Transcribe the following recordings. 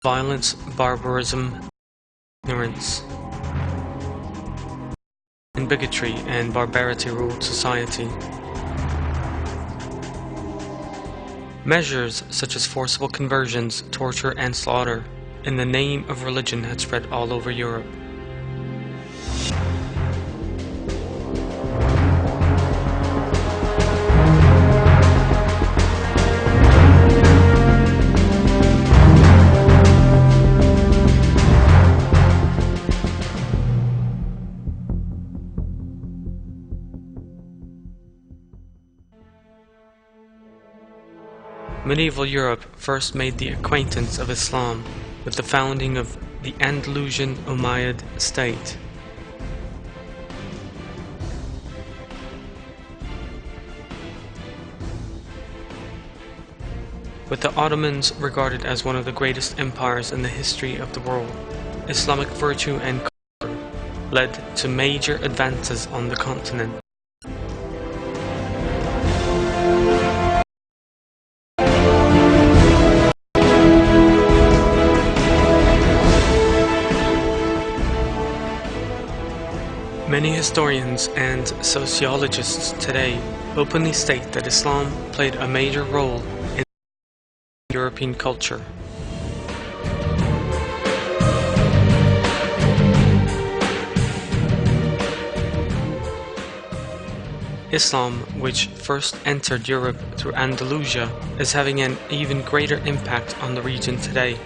violence, barbarism, ignorance, and bigotry and barbarity ruled society. Measures such as forcible conversions, torture, and slaughter in the name of religion had spread all over Europe. Medieval Europe first made the acquaintance of Islam with the founding of the Andalusian Umayyad state. With the Ottomans regarded as one of the greatest empires in the history of the world, Islamic virtue and culture led to major advances on the continent. Many historians and sociologists today openly state that Islam played a major role in European culture. Islam, which first entered Europe through Andalusia, is having an even greater impact on the region today.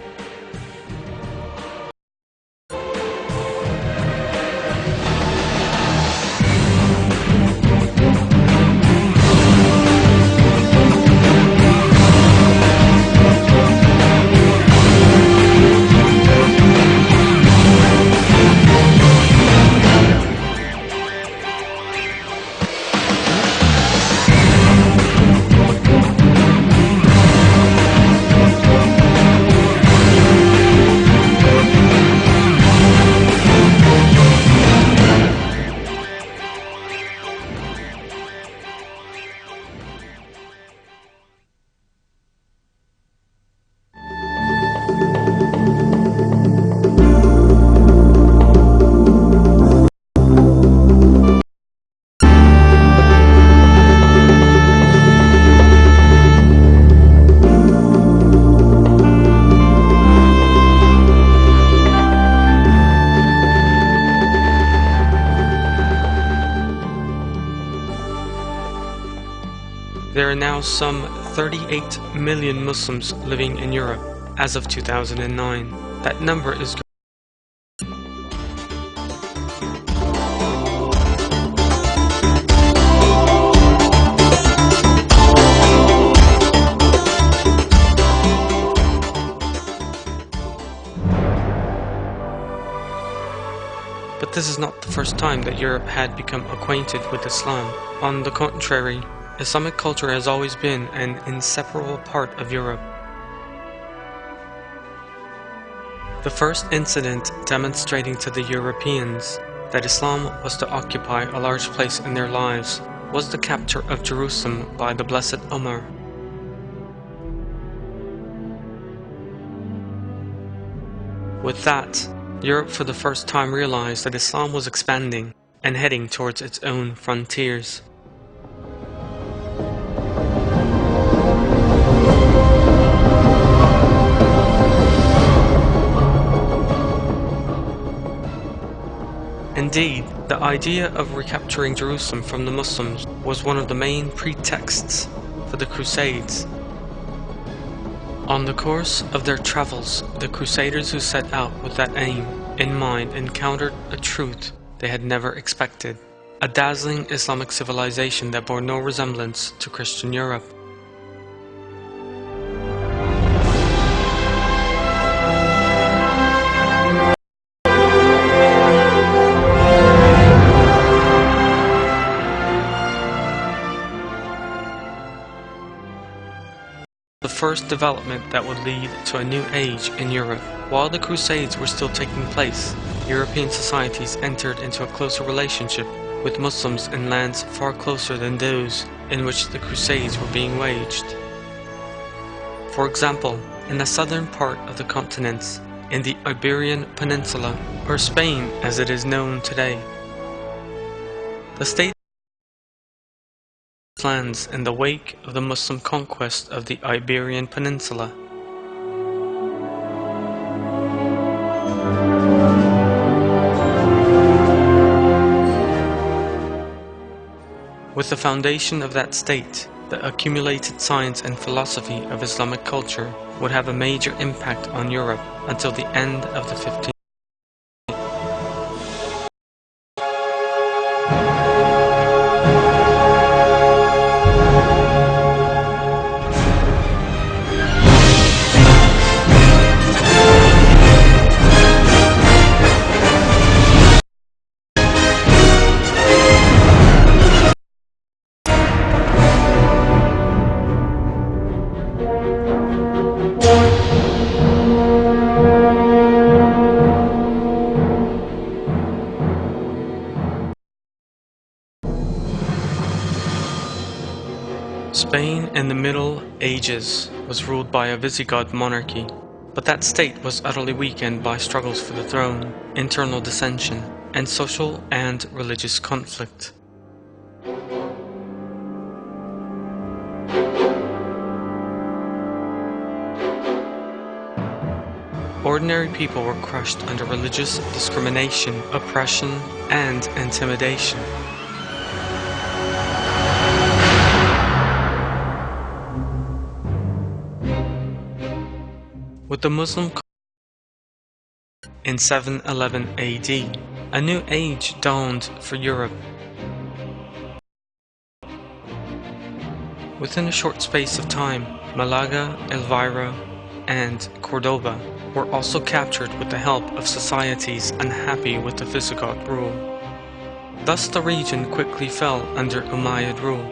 There are now some 38 million Muslims living in Europe as of 2009. That number is But this is not the first time that Europe had become acquainted with Islam. On the contrary, Islamic culture has always been an inseparable part of Europe. The first incident demonstrating to the Europeans that Islam was to occupy a large place in their lives was the capture of Jerusalem by the Blessed Umar. With that, Europe for the first time realized that Islam was expanding and heading towards its own frontiers. Indeed, the idea of recapturing Jerusalem from the Muslims was one of the main pretexts for the Crusades. On the course of their travels, the Crusaders who set out with that aim in mind encountered a truth they had never expected: a dazzling Islamic civilization that bore no resemblance to Christian Europe. The first development that would lead to a new age in Europe. While the Crusades were still taking place, European societies entered into a closer relationship with Muslims in lands far closer than those in which the Crusades were being waged. For example, in the southern part of the continent, in the Iberian Peninsula, or Spain as it is known today. The state lands in the wake of the Muslim conquest of the Iberian Peninsula. With the foundation of that state, the accumulated science and philosophy of Islamic culture would have a major impact on Europe until the end of the 15th. Spain in the Middle Ages was ruled by a Visigoth monarchy, but that state was utterly weakened by struggles for the throne, internal dissension, and social and religious conflict. Ordinary people were crushed under religious discrimination, oppression, and intimidation. With the Muslim in 711 AD, a new age dawned for Europe. Within a short space of time, Malaga, Elvira, and Cordoba were also captured with the help of societies unhappy with the Visigoth rule. Thus the region quickly fell under Umayyad rule.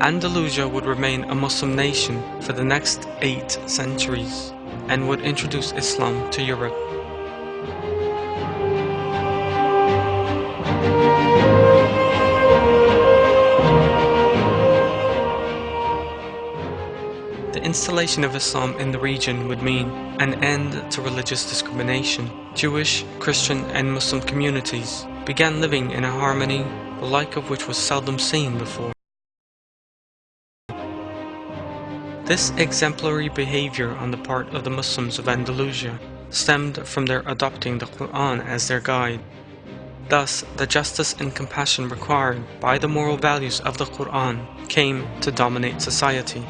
Andalusia would remain a Muslim nation for the next 8 centuries and would introduce Islam to Europe. The installation of Islam in the region would mean an end to religious discrimination. Jewish, Christian, and Muslim communities began living in a harmony the like of which was seldom seen before. This exemplary behavior on the part of the Muslims of Andalusia stemmed from their adopting the Quran as their guide. Thus, the justice and compassion required by the moral values of the Quran came to dominate society.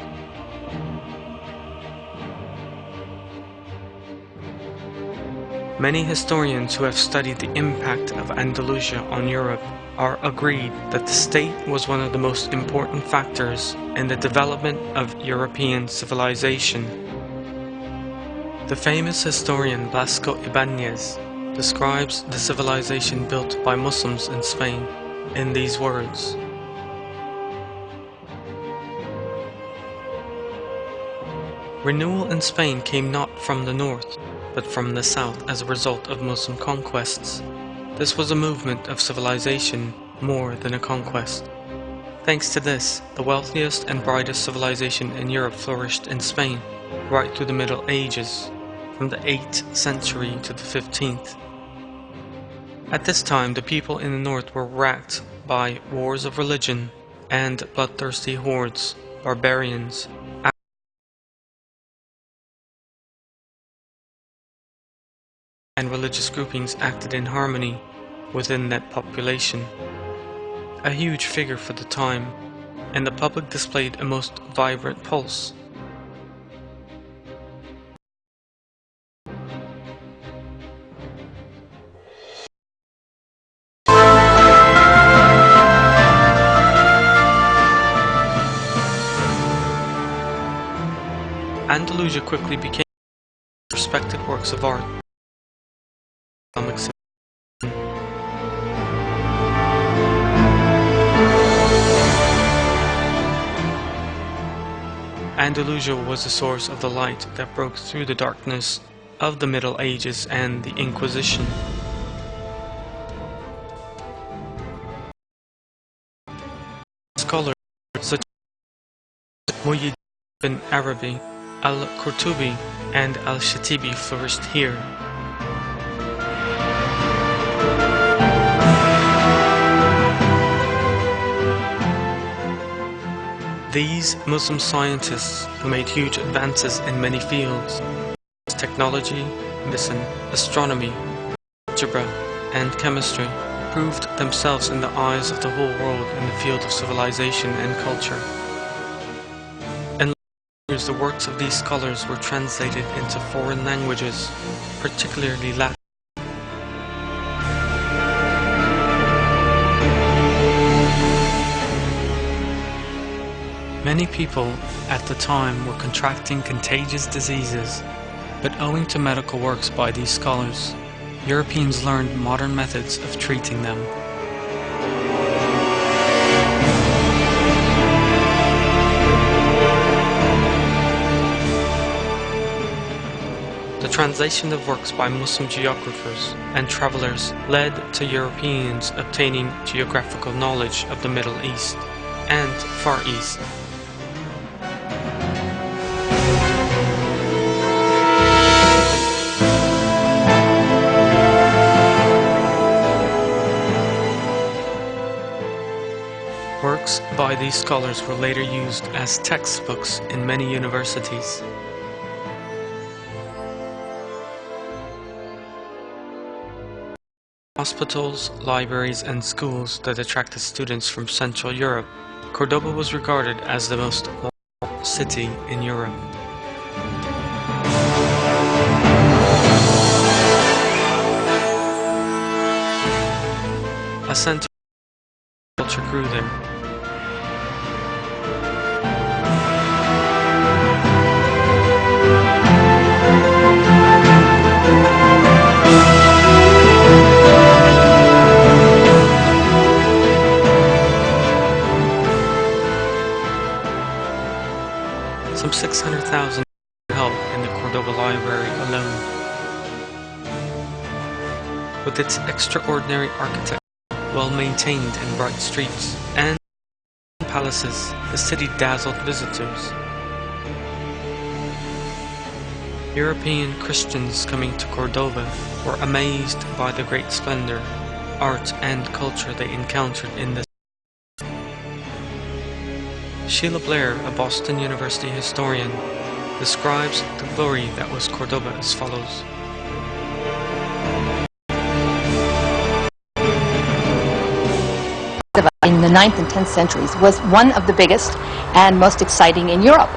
Many historians who have studied the impact of Andalusia on Europe are agreed that the state was one of the most important factors in the development of European civilization. The famous historian Blasco Ibáñez describes the civilization built by Muslims in Spain in these words: renewal in Spain came not from the north, but from the south as a result of Muslim conquests. This was a movement of civilization more than a conquest. Thanks to this, the wealthiest and brightest civilization in Europe flourished in Spain, right through the Middle Ages, from the 8th century to the 15th. At this time, the people in the north were racked by wars of religion and bloodthirsty hordes, barbarians, and religious groupings acted in harmony within that population. A huge figure for the time, and the public displayed a most vibrant pulse. Andalusia quickly became respected works of art. Andalusia was the source of the light that broke through the darkness of the Middle Ages and the Inquisition. Scholars such Muhyiddin ibn Arabi, al-Qurtubi, and al-Shatibi flourished here. These Muslim scientists, who made huge advances in many fields, technology, medicine, astronomy, algebra, and chemistry, proved themselves in the eyes of the whole world in the field of civilization and culture. In years, the works of these scholars were translated into foreign languages, particularly Latin. Many people at the time were contracting contagious diseases, but owing to medical works by these scholars, Europeans learned modern methods of treating them. The translation of works by Muslim geographers and travelers led to Europeans obtaining geographical knowledge of the Middle East and Far East. Works by these scholars were later used as textbooks in many universities. Hospitals, libraries, and schools that attracted students from Central Europe, Cordoba was regarded as the most modern city in Europe. A center of culture grew there. Some 600,000 help in the Cordoba Library alone. With its extraordinary architecture, well-maintained and bright streets, and palaces, the city dazzled visitors. European Christians coming to Cordoba were amazed by the great splendor, art, and culture they encountered in the Sheila Blair, a Boston University historian, describes the glory that was Cordoba as follows. In the 9th and 10th centuries was one of the biggest and most exciting in Europe.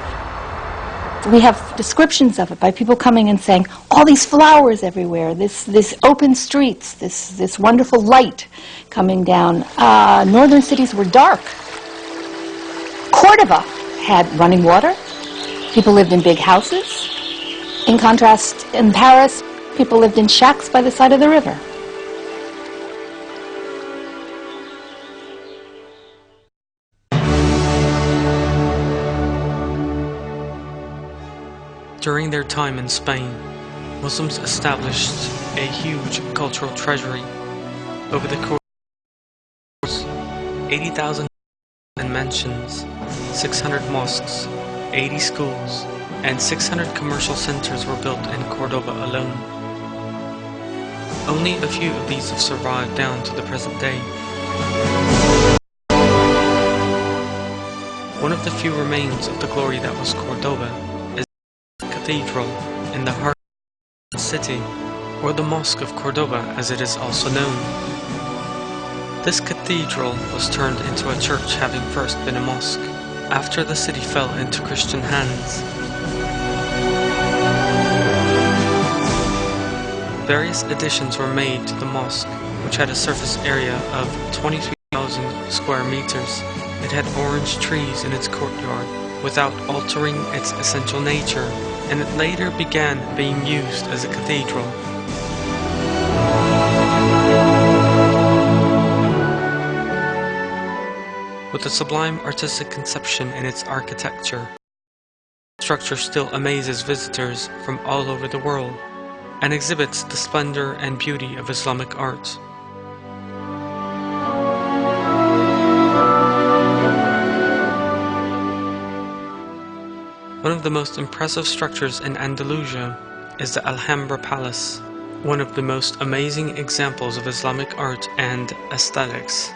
We have descriptions of it by people coming and saying, all these flowers everywhere, this open streets, this wonderful light coming down. Northern cities were dark. Cordova had running water. People lived in big houses. In contrast, in Paris, people lived in shacks by the side of the river. During their time in Spain, Muslims established a huge cultural treasury. Over the course of 80,000 mansions, 600 mosques, 80 schools, and 600 commercial centers were built in Cordoba alone. Only a few of these have survived down to the present day. One of the few remains of the glory that was Cordoba is the cathedral in the heart of the city, or the Mosque of Cordoba as it is also known. This cathedral was turned into a church, having first been a mosque, after the city fell into Christian hands. Various additions were made to the mosque, which had a surface area of 23,000 square meters. It had orange trees in its courtyard, without altering its essential nature, and it later began being used as a cathedral. With a sublime artistic conception in its architecture, the structure still amazes visitors from all over the world and exhibits the splendor and beauty of Islamic art. the most impressive structures in Andalusia is the Alhambra Palace, one of the most amazing examples of Islamic art and aesthetics.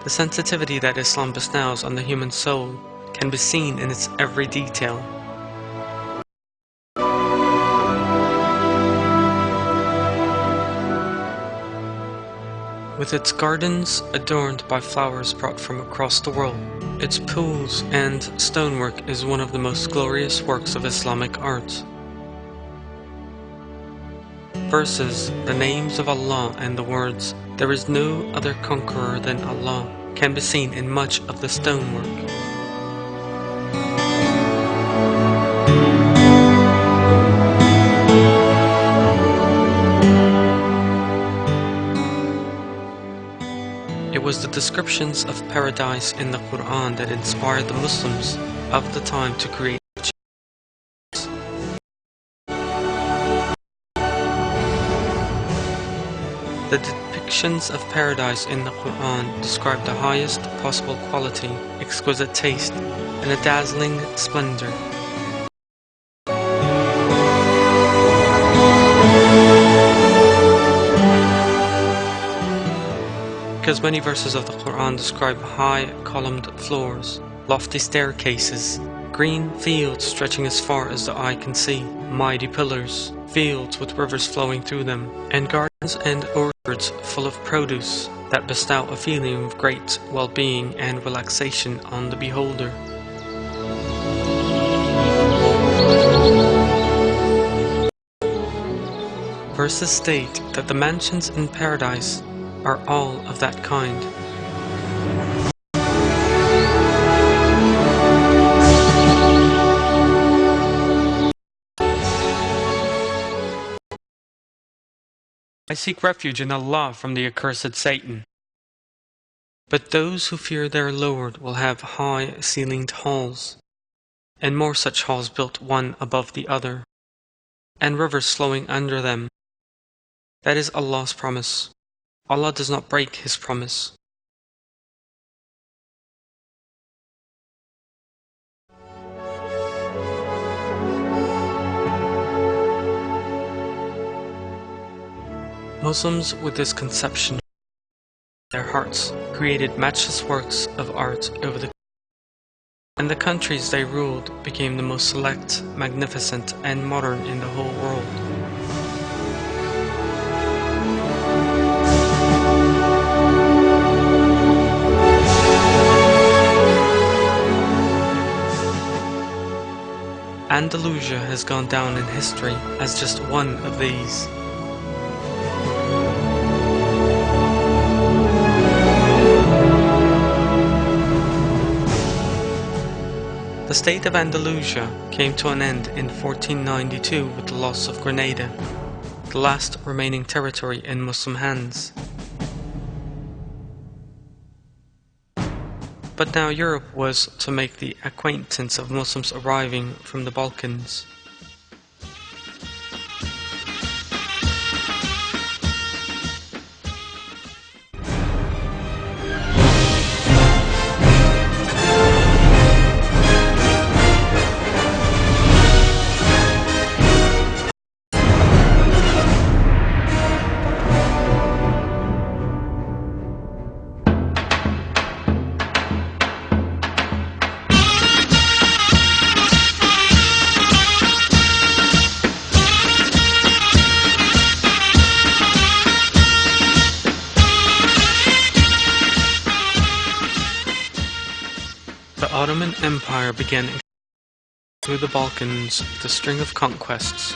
The sensitivity that Islam bestows on the human soul can be seen in its every detail. With its gardens adorned by flowers brought from across the world, its pools and stonework is one of the most glorious works of Islamic art. Verses, the names of Allah and the words, "There is no other conqueror than Allah," can be seen in much of the stonework. It was the descriptions of paradise in the Quran that inspired the Muslims of the time to create. The depictions of paradise in the Quran describe the highest possible quality, exquisite taste, and a dazzling splendor. Because many verses of the Quran describe high columned floors, lofty staircases, green fields stretching as far as the eye can see, mighty pillars, fields with rivers flowing through them, and gardens and orchards full of produce that bestow a feeling of great well-being and relaxation on the beholder. Verses state that the mansions in paradise are all of that kind. I seek refuge in Allah from the accursed Satan. But those who fear their Lord will have high-ceilinged halls, and more such halls built one above the other, and rivers flowing under them. That is Allah's promise. Allah does not break His promise. Muslims with this conception in their hearts created matchless works of art over the and the countries they ruled became the most select, magnificent, and modern in the whole world. Andalusia has gone down in history as just one of these. The state of Andalusia came to an end in 1492 with the loss of Grenada, the last remaining territory in Muslim hands. But now Europe was to make the acquaintance of Muslims arriving from the Balkans. The Ottoman Empire began through the Balkans with a string of conquests.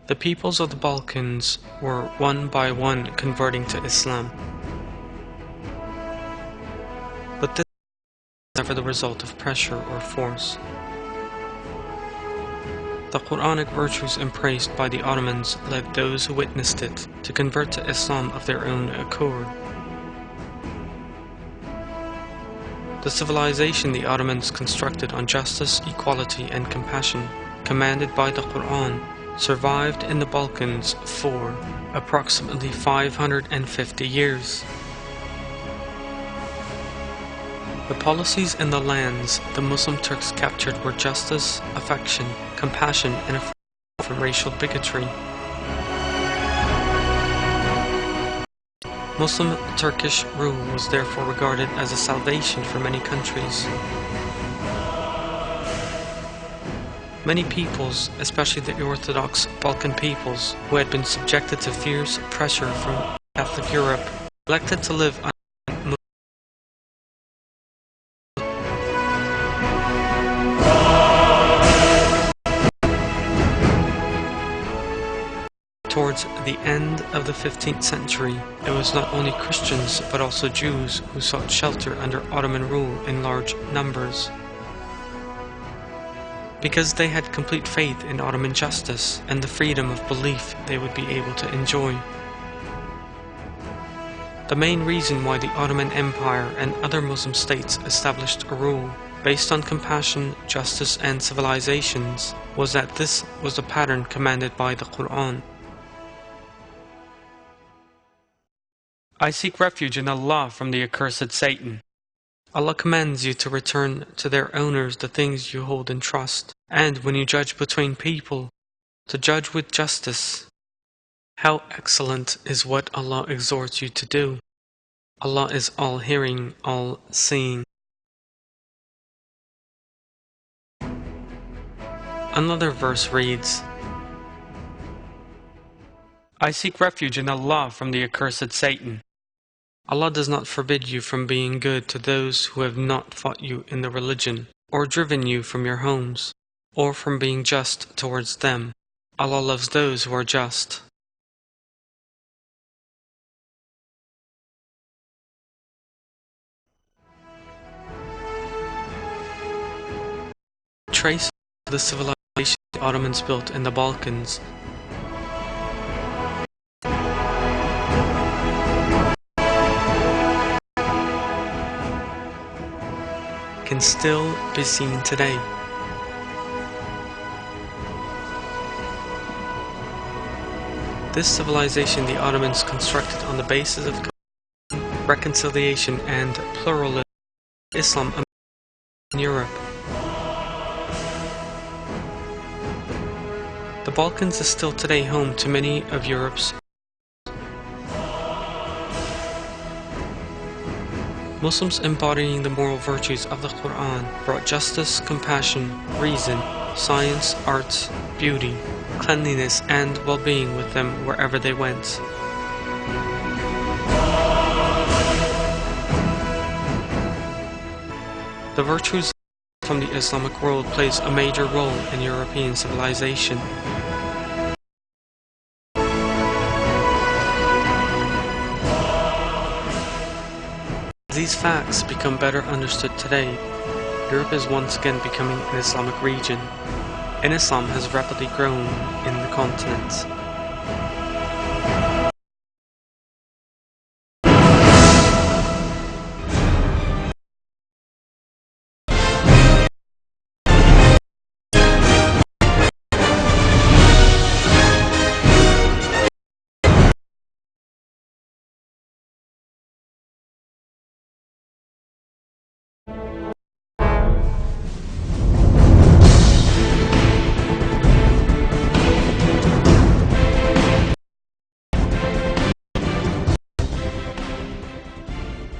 The peoples of the Balkans were one by one converting to Islam. But this was never the result of pressure or force. The Quranic virtues embraced by the Ottomans led those who witnessed it to convert to Islam of their own accord. The civilization the Ottomans constructed on justice, equality, and compassion, commanded by the Quran, survived in the Balkans for approximately 550 years. The policies and the lands the Muslim Turks captured were justice, affection, compassion, and a freedom from racial bigotry. Muslim Turkish rule was therefore regarded as a salvation for many countries. Many peoples, especially the Orthodox Balkan peoples, who had been subjected to fierce pressure from Catholic Europe, elected to live under Towards the end of the 15th century, it was not only Christians but also Jews who sought shelter under Ottoman rule in large numbers. Because they had complete faith in Ottoman justice and the freedom of belief they would be able to enjoy. The main reason why the Ottoman Empire and other Muslim states established a rule based on compassion, justice, and civilizations was that this was the pattern commanded by the Quran. I seek refuge in Allah from the accursed Satan. Allah commands you to return to their owners the things you hold in trust, and when you judge between people, to judge with justice. How excellent is what Allah exhorts you to do. Allah is all-hearing, all-seeing. Another verse reads, I seek refuge in Allah from the accursed Satan. Allah does not forbid you from being good to those who have not fought you in the religion, or driven you from your homes, or from being just towards them. Allah loves those who are just. Trace the civilization the Ottomans built in the Balkans. Can still be seen today. This civilization the Ottomans constructed on the basis of reconciliation and pluralism, Islam in Europe. The Balkans is still today home to many of Europe's Muslims embodying the moral virtues of the Quran brought justice, compassion, reason, science, arts, beauty, cleanliness, and well-being with them wherever they went. The virtues from the Islamic world plays a major role in European civilization. As these facts become better understood today, Europe is once again becoming an Islamic region, and Islam has rapidly grown in the continent.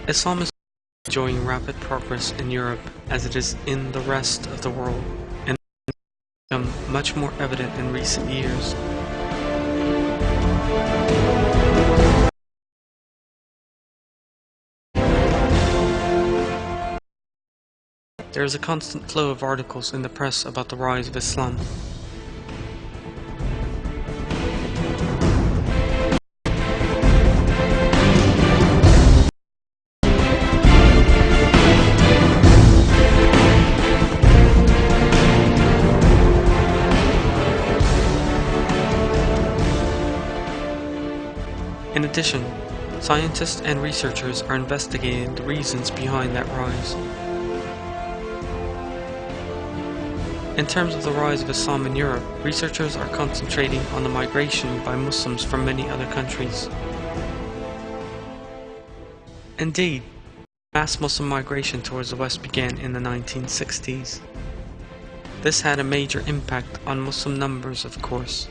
Islam is enjoying rapid progress in Europe as it is in the rest of the world, and become much more evident in recent years. There is a constant flow of articles in the press about the rise of Islam. In addition, scientists and researchers are investigating the reasons behind that rise. In terms of the rise of Islam in Europe, researchers are concentrating on the migration by Muslims from many other countries. Indeed, mass Muslim migration towards the West began in the 1960s. This had a major impact on Muslim numbers, of course.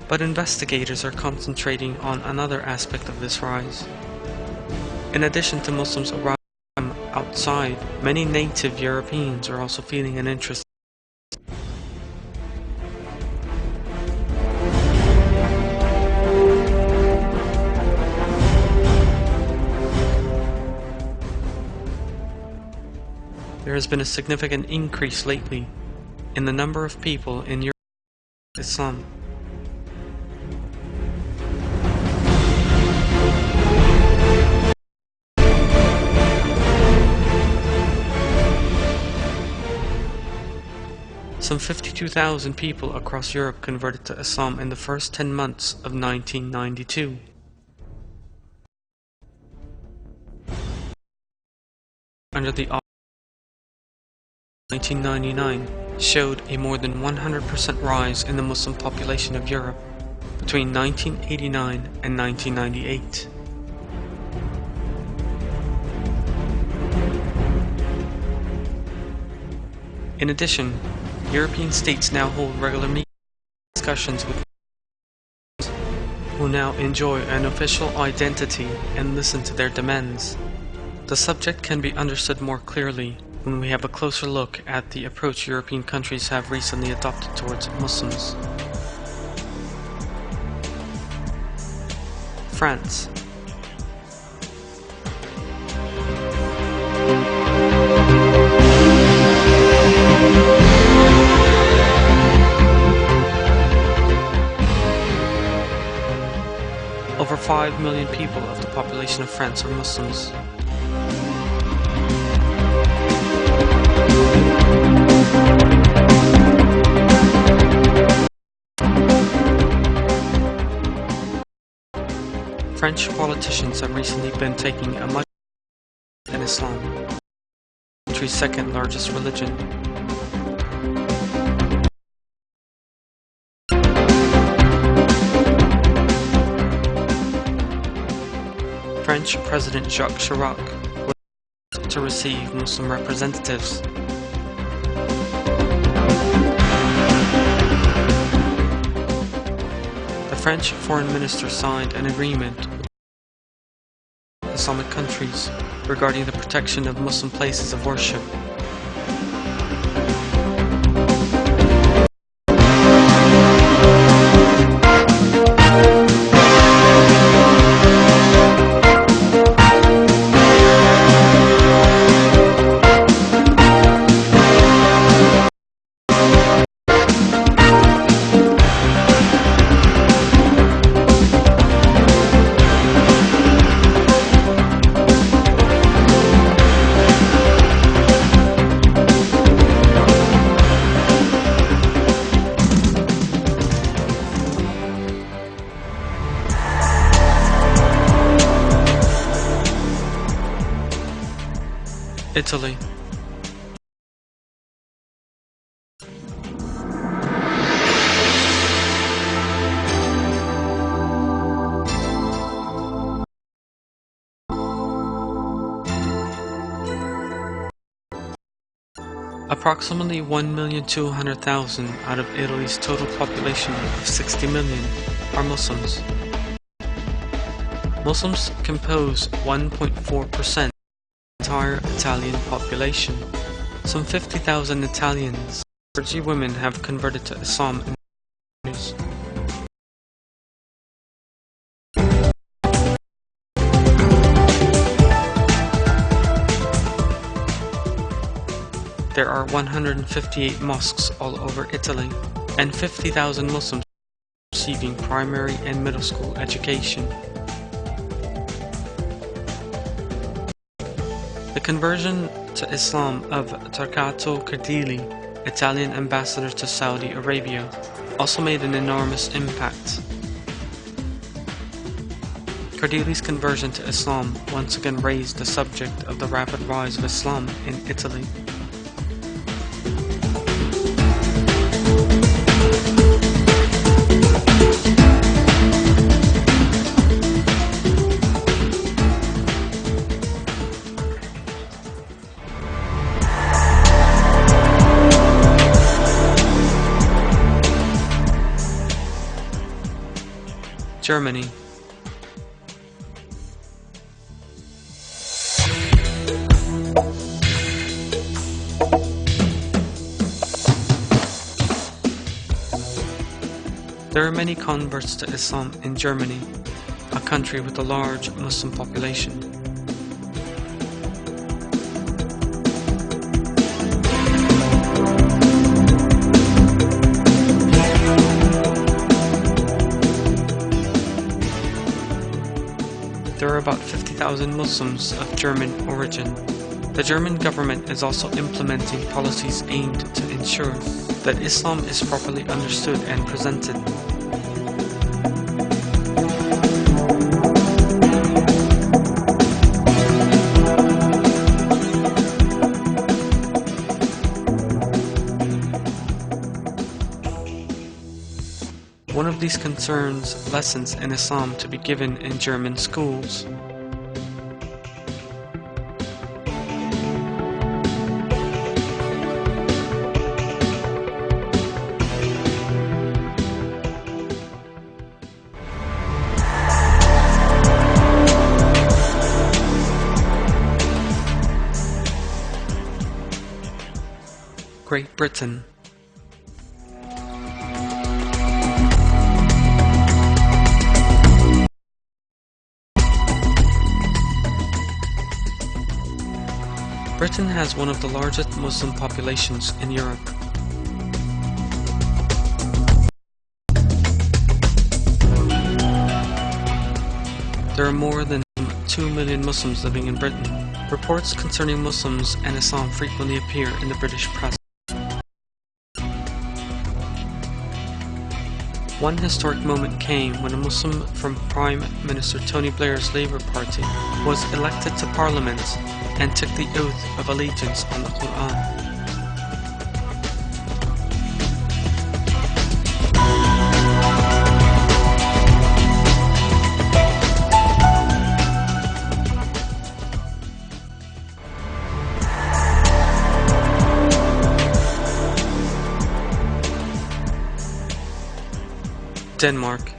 But investigators are concentrating on another aspect of this rise. In addition to Muslims arriving from outside, many native Europeans are also feeling an interest. There has been a significant increase lately in the number of people in Europe with Islam. Some 52,000 people across Europe converted to Islam in the first 10 months of 1992. Under the 1999 showed a more than 100% rise in the Muslim population of Europe between 1989 and 1998. In addition, European states now hold regular discussions with Muslims who now enjoy an official identity and listen to their demands. The subject can be understood more clearly when we have a closer look at the approach European countries have recently adopted towards Muslims. France. Over 5 million people of the population of France are Muslims. French politicians have recently been taking a much in Islam, the country's second largest religion. French President Jacques Chirac was to receive Muslim representatives. The French foreign minister signed an agreement with Islamic countries regarding the protection of Muslim places of worship. Italy. Approximately 1,200,000 out of Italy's total population of 60 million are Muslims. Muslims compose 1.4% of the entire Italian population. Some 50,000 Italians, clergy women, have converted to Islam in the news. There are 158 mosques all over Italy, and 50,000 Muslims receiving primary and middle school education. The conversion to Islam of Torquato Cardilli, Italian ambassador to Saudi Arabia, also made an enormous impact. Fedeli's conversion to Islam once again raised the subject of the rapid rise of Islam in Italy. Germany. There are many converts to Islam in Germany, a country with a large Muslim population. There are about 50,000 Muslims of German origin. The German government is also implementing policies aimed to ensure that Islam is properly understood and presented. One of these concerns lessons in Islam to be given in German schools. Great Britain. Britain has one of the largest Muslim populations in Europe. There are more than 2 million Muslims living in Britain. Reports concerning Muslims and Islam frequently appear in the British press. One historic moment came when a Muslim from Prime Minister Tony Blair's Labour Party was elected to Parliament and took the oath of allegiance on the Quran. Denmark.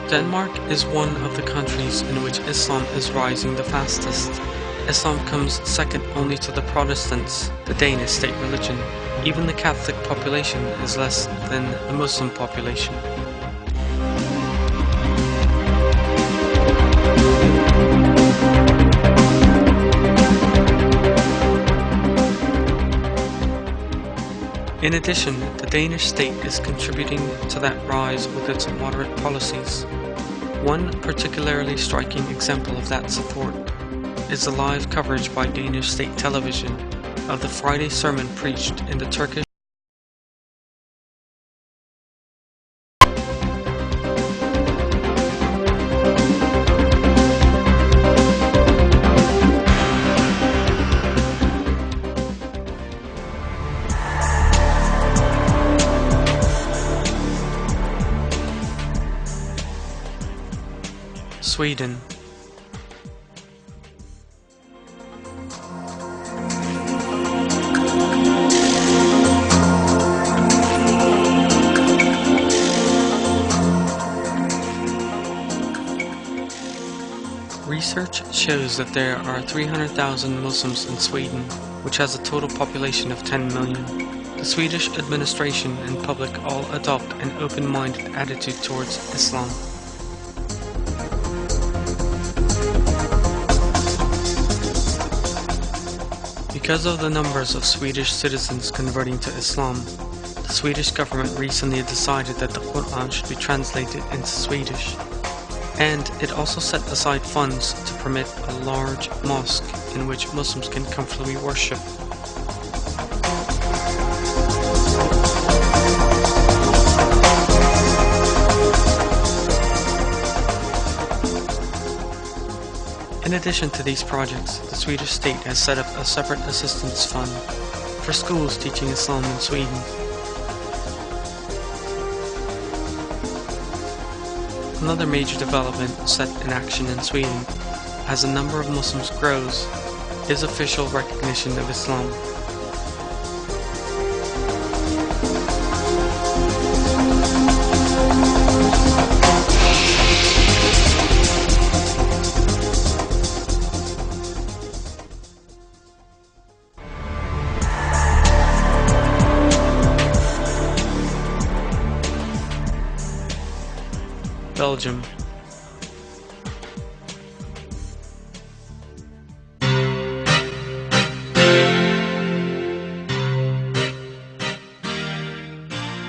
Denmark is one of the countries in which Islam is rising the fastest. Islam comes second only to the Protestants, the Danish state religion. Even the Catholic population is less than the Muslim population. In addition, the Danish state is contributing to that rise with its moderate policies. One particularly striking example of that support is the live coverage by Danish state television of the Friday sermon preached in the Turkish Sweden. Research shows that there are 300,000 Muslims in Sweden, which has a total population of 10 million. The Swedish administration and public all adopt an open-minded attitude towards Islam. Because of the numbers of Swedish citizens converting to Islam, the Swedish government recently decided that the Quran should be translated into Swedish. and it also set aside funds to permit a large mosque in which Muslims can comfortably worship. In addition to these projects, the Swedish state has set up a separate assistance fund for schools teaching Islam in Sweden. Another major development set in action in Sweden, as the number of Muslims grows, is official recognition of Islam. Belgium.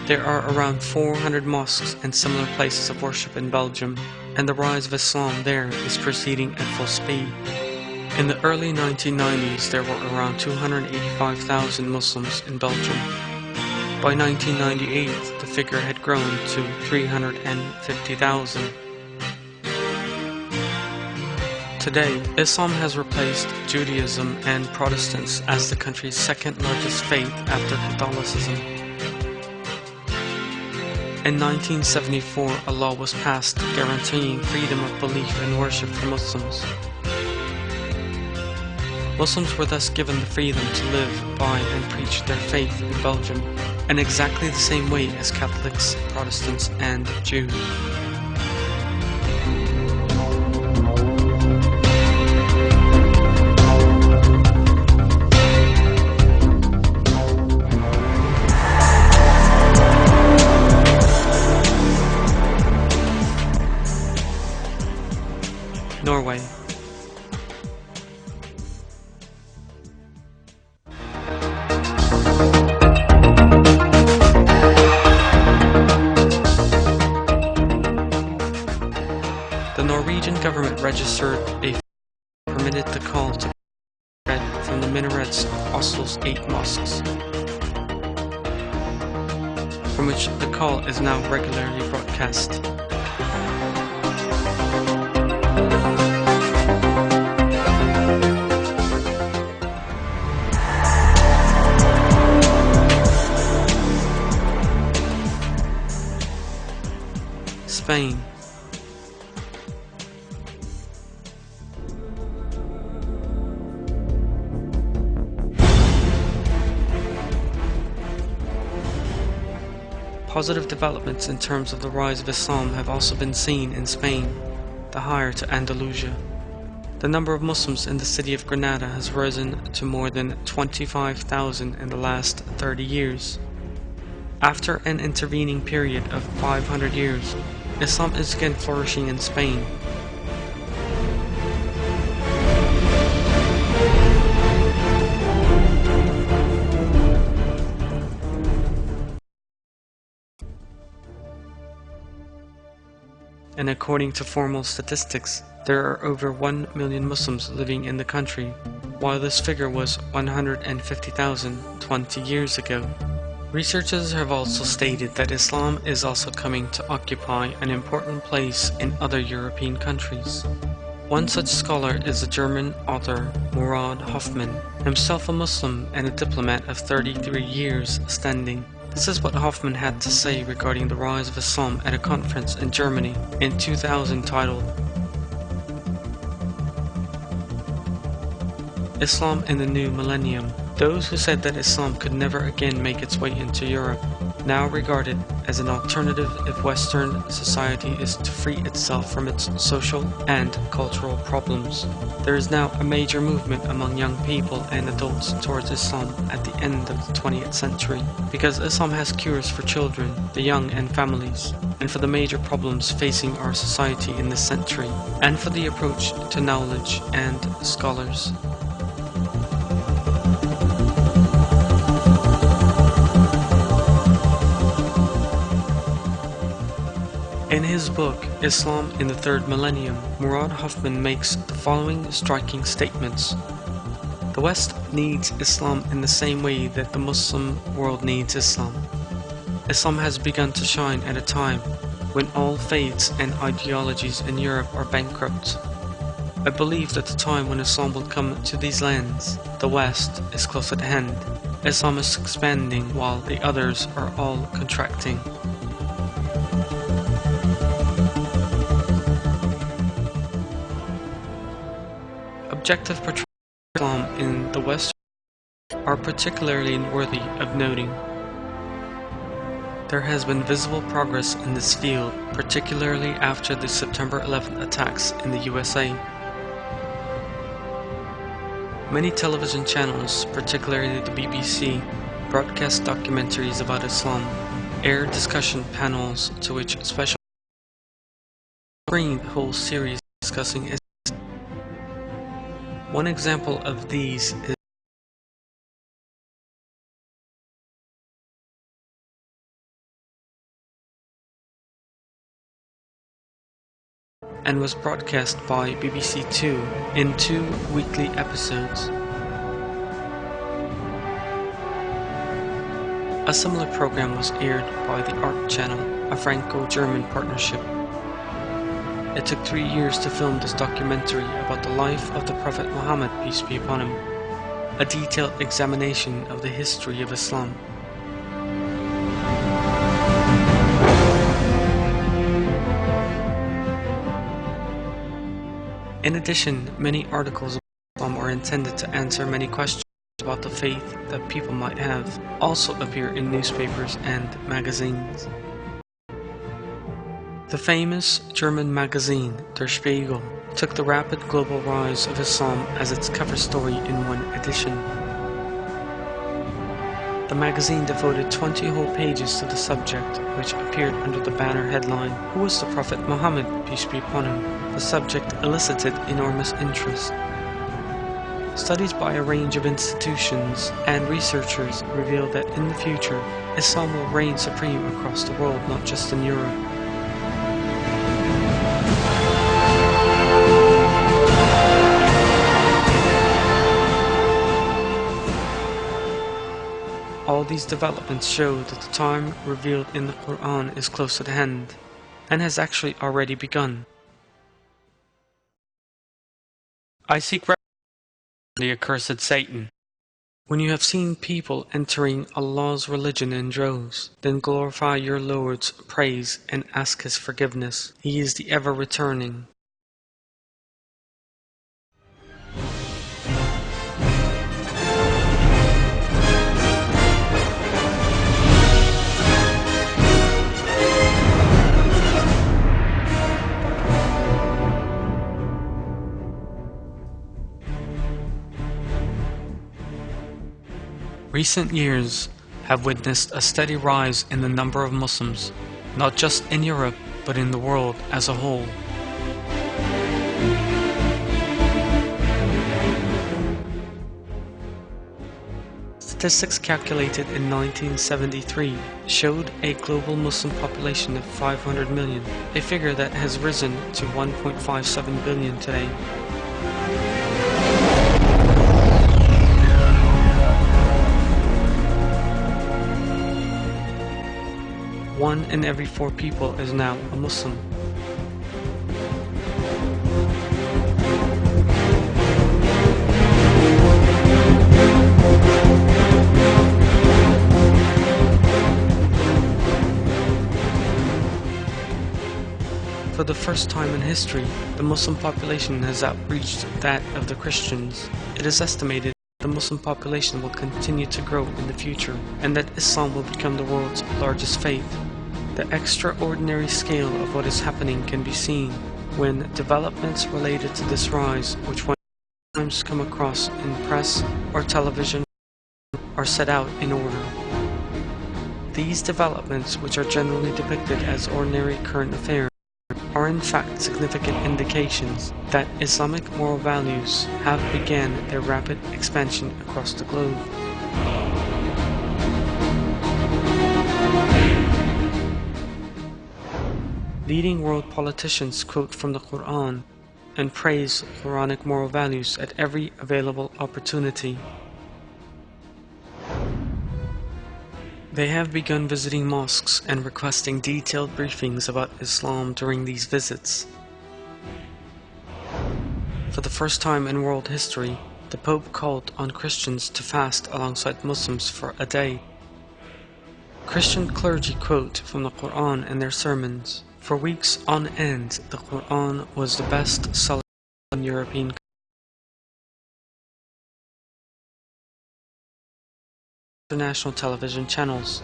There are around 400 mosques and similar places of worship in Belgium, and the rise of Islam there is proceeding at full speed. In the early 1990s, there were around 285,000 Muslims in Belgium. By 1998, the figure had grown to 350,000. Today, Islam has replaced Judaism and Protestants as the country's second largest faith after Catholicism. In 1974, a law was passed guaranteeing freedom of belief and worship for Muslims. Muslims were thus given the freedom to live by and preach their faith in Belgium, in exactly the same way as Catholics, Protestants, and Jews. Norway. The Norwegian government registered a permitted the call to prayer from the minarets of Oslo's 8 mosques, from which the call is now regularly broadcast. Spain. Positive developments in terms of the rise of Islam have also been seen in Spain, the heir to Andalusia. The number of Muslims in the city of Granada has risen to more than 25,000 in the last 30 years. After an intervening period of 500 years, Islam is again flourishing in Spain. And according to formal statistics, there are over 1 million Muslims living in the country, while this figure was 150,000 20 years ago. Researchers have also stated that Islam is also coming to occupy an important place in other European countries. One such scholar is the German author Murad Hoffmann, himself a Muslim and a diplomat of 33 years standing. This is what Hoffmann had to say regarding the rise of Islam at a conference in Germany in 2000 titled Islam in the New Millennium. Those who said that Islam could never again make its way into Europe now regard it as an alternative if Western society is to free itself from its social and cultural problems. There is now a major movement among young people and adults towards Islam at the end of the 20th century, because Islam has cures for children, the young and families, and for the major problems facing our society in this century, and for the approach to knowledge and scholars. In his his book, Islam in the Third Millennium, Murad Hoffman makes the following striking statements. The West needs Islam in the same way that the Muslim world needs Islam. Islam has begun to shine at a time when all faiths and ideologies in Europe are bankrupt. I believe that the time when Islam will come to these lands, the West, is close at hand. Islam is expanding while the others are all contracting. Objective portrayals of Islam in the West are particularly worthy of noting. There has been visible progress in this field, particularly after the September 11th attacks in the USA. Many television channels, particularly the BBC, broadcast documentaries about Islam, air discussion panels to which special screened whole series discussing Islam. One example of these is and was broadcast by BBC Two in 2 weekly episodes. A similar program was aired by the Art Channel, a Franco-German partnership. It took 3 years to film this documentary about the life of the Prophet Muhammad, peace be upon him, a detailed examination of the history of Islam. In addition, many articles about Islam are intended to answer many questions about the faith that people might have, also appear in newspapers and magazines. The famous German magazine Der Spiegel took the rapid global rise of Islam as its cover story in one edition. The magazine devoted 20 whole pages to the subject, which appeared under the banner headline, "Who was the Prophet Muhammad, peace be upon him?" The subject elicited enormous interest. Studies by a range of institutions and researchers reveal that in the future, Islam will reign supreme across the world, not just in Europe. All these developments show that the time revealed in the Quran is close at hand, and has actually already begun. I seek refuge from the accursed Satan. When you have seen people entering Allah's religion in droves, then glorify your Lord's praise and ask His forgiveness. He is the ever-returning. Recent years have witnessed a steady rise in the number of Muslims, not just in Europe, but in the world as a whole. Statistics calculated in 1973 showed a global Muslim population of 500 million, a figure that has risen to 1.57 billion today. One in every 4 people is now a Muslim. For the first time in history, the Muslim population has outreached that of the Christians. It is estimated the Muslim population will continue to grow in the future, and that Islam will become the world's largest faith. The extraordinary scale of what is happening can be seen when developments related to this rise, which one sometimes come across in press or television, are set out in order. These developments, which are generally depicted as ordinary current affairs, are in fact significant indications that Islamic moral values have begun their rapid expansion across the globe. Leading world politicians quote from the Quran and praise Quranic moral values at every available opportunity. They have begun visiting mosques and requesting detailed briefings about Islam during these visits. For the first time in world history, the Pope called on Christians to fast alongside Muslims for a day. Christian clergy quote from the Quran in their sermons. For weeks on end, the Quran was the best-selling in European international television channels.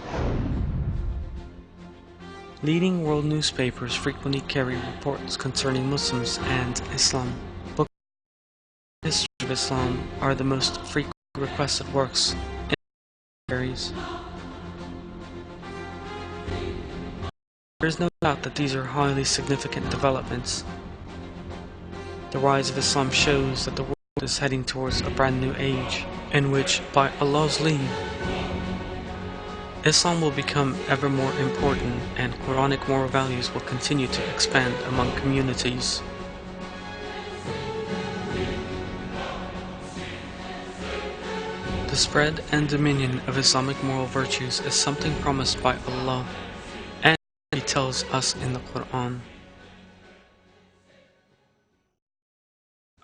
Leading world newspapers frequently carry reports concerning Muslims and Islam. Books on the history of Islam are the most frequently requested works in libraries. There is no doubt that these are highly significant developments. The rise of Islam shows that the world is heading towards a brand new age, in which, by Allah's leave, Islam will become ever more important and Quranic moral values will continue to expand among communities. The spread and dominion of Islamic moral virtues is something promised by Allah, and He tells us in the Quran.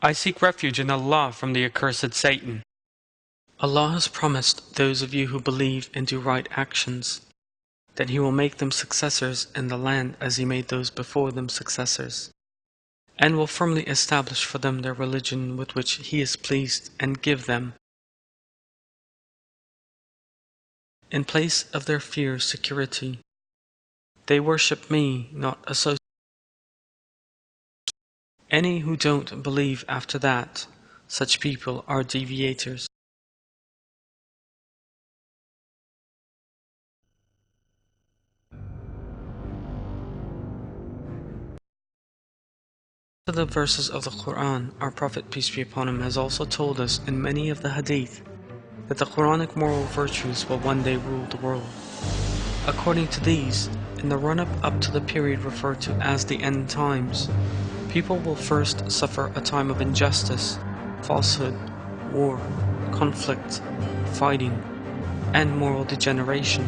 I seek refuge in Allah from the accursed Satan. Allah has promised those of you who believe and do right actions that He will make them successors in the land as He made those before them successors, and will firmly establish for them their religion with which He is pleased and give them, in place of their fear, security. They worship Me, not associate. Any who don't believe after that, such people are deviators. To the verses of the Quran, our Prophet peace be upon him has also told us in many of the Hadith that the Quranic moral virtues will one day rule the world. According to these, in the run-up to the period referred to as the end times, people will first suffer a time of injustice, falsehood, war, conflict, fighting, and moral degeneration.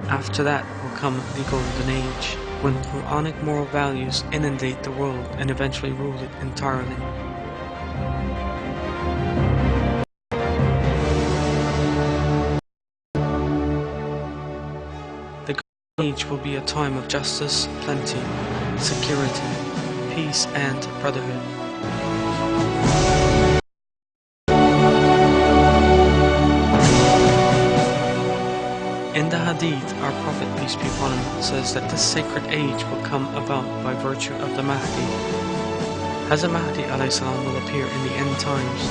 After that will come the Golden Age, when Quranic moral values inundate the world and eventually rule it entirely. The Golden Age will be a time of justice, plenty, security, peace, and brotherhood. In the Hadith, our Prophet peace be upon him says that this sacred age will come about by virtue of the Mahdi. Hazrat Mahdi a.s. will appear in the end times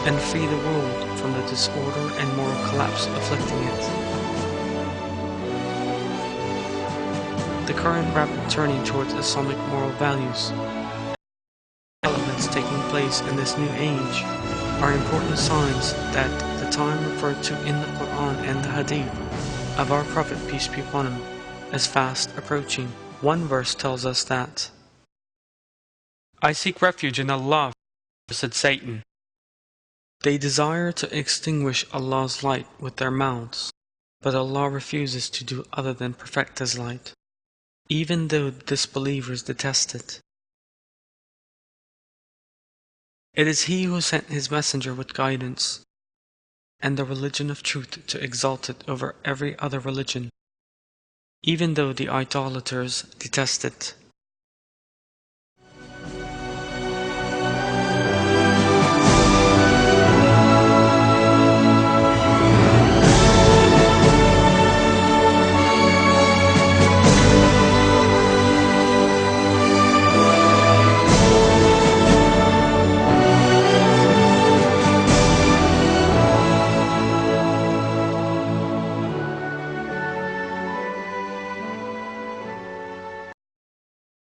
and free the world from the disorder and moral collapse afflicting it. The current rapid turning towards Islamic moral values and developments taking place in this new age are important signs that the time referred to in the Quran and the Hadith of our Prophet peace be upon him is fast approaching. One verse tells us that, I seek refuge in Allah from said Satan. They desire to extinguish Allah's light with their mouths, but Allah refuses to do other than perfect His light, even though disbelievers detest it. It is He who sent His messenger with guidance and the religion of truth to exalt it over every other religion, even though the idolaters detest it.